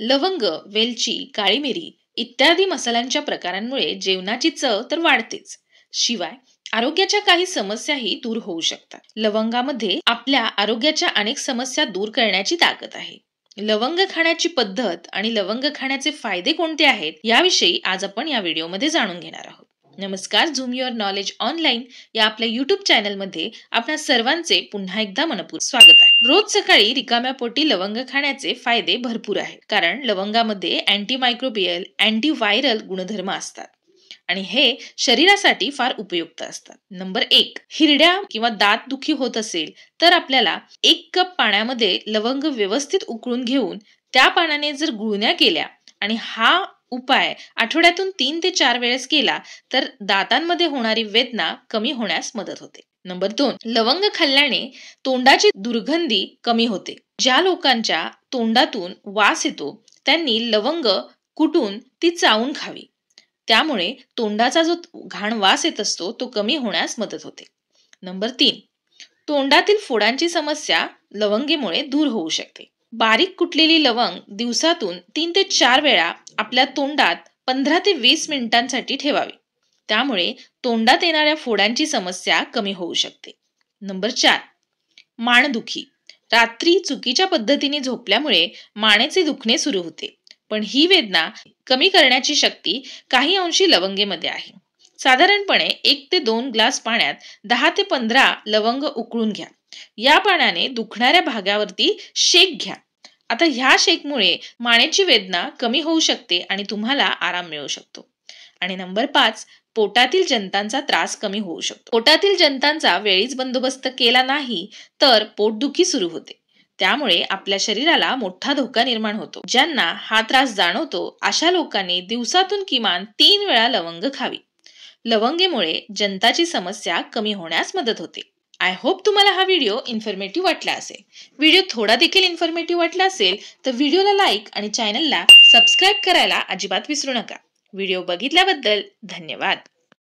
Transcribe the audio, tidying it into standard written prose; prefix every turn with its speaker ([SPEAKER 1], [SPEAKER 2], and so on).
[SPEAKER 1] लवंग, वेलची, काळी मिरी इत्यादी मसाल्यांच्या प्रकारांमुळे जेवणाची चव तर वाढतेच, शिवाय आरोग्याच्या काही समस्याही दूर होऊ शकतात. लवंगामध्ये आपल्या आरोग्याच्या अनेक समस्या दूर करण्याची ताकद आहे. लवंग खाण्याची पद्धत आणि लवंग खाण्याचे फायदे कोणते आहेत याविषयी आज आपण या व्हिडिओमध्ये जाणून घेणार आहोत. नमस्कार, झूम युअर नॉलेज ऑनलाईन या आपल्या युट्यूब चॅनलमध्ये आपल्या सर्वांचे पुन्हा एकदा मनपूर्वक स्वागत आहे. रोज सकाळी रिकाम्या पोटी लवंग खाण्याचे फायदे भरपूर आहेत, कारण लवंगामध्ये अँटीमायक्रोबियल, अँटीव्हायरल गुणधर्म असतात आणि हे शरीरासाठी फार उपयुक्त असतात. नंबर 1, हिरड्या किंवा दात दुखी होत असेल तर आपल्याला 1 कप पाण्यामध्ये लवंग व्यवस्थित उकळून घेऊन त्या पाण्याने जर गुळण्या केल्या आणि हा उपाय आठवड्यातून 3 ते 4 वेळेस केला तर दातांमध्ये होणारी वेदना कमी होण्यास मदत होते. नंबर 2, लवंग खाल्ल्याने तोंडाची दुर्गंधी कमी होते. ज्या लोकांच्या तोंडातून वास येतो त्यांनी लवंग कुटून ती चावून खावी. त्यामुळे तोंडाचा जो घाण वास येत असतो तो कमी होण्यास मदत होते. नंबर 3, तोंडातील फोडांची समस्या लवंगेमुळे दूर होऊ शकते. बारीक कुटलेली लवंग दिवसातून 3 ते 4 वेळा आपल्या तोंडात 15 ते 20 मिनिटांसाठी ठेवावी. त्यामुळे तोंडात येणाऱ्या फोडांची समस्या कमी होऊ शकते. नंबर 4, मानदुखी. रात्री चुकीच्या पद्धतीने झोपल्यामुळे मानेचे दुखणे सुरू होते, पण ही वेदना कमी करण्याची शक्ती काही अंशी लवंगेमध्ये आहे. साधारणपणे 1 ते 2 ग्लास पाण्यात 10 ते 15 लवंग उकळून घ्या. या पाण्याने दुखणाऱ्या भागावरती शेक घ्या. आता ह्या शेकमुळे मानेची वेदना कमी होऊ शकते आणि तुम्हाला आराम मिळू शकतो. आणि नंबर 5, पोटातील जंतांचा त्रास कमी होऊ शकतो. पोटातील जंतांचा वेळीच बंदोबस्त केला नाही तर पोटदुखी सुरू होते. त्यामुळे आपल्या शरीराला मोठा धोका निर्माण होतो. ज्यांना हा त्रास जाणवतो अशा लोकांनी दिवसातून किमान 3 वेळा लवंग खावी. लवंगेमुळे जंताची समस्या कमी होण्यास मदत होते. आय होप तुम्हाला हा व्हिडिओ इन्फॉर्मेटिव्ह वाटला असेल. व्हिडिओ थोडा देखील इन्फॉर्मेटिव्ह वाटला असेल तर व्हिडिओला लाईक आणि चॅनलला सबस्क्राईब करायला अजिबात विसरू नका. व्हिडिओ बघितल्याबद्दल धन्यवाद.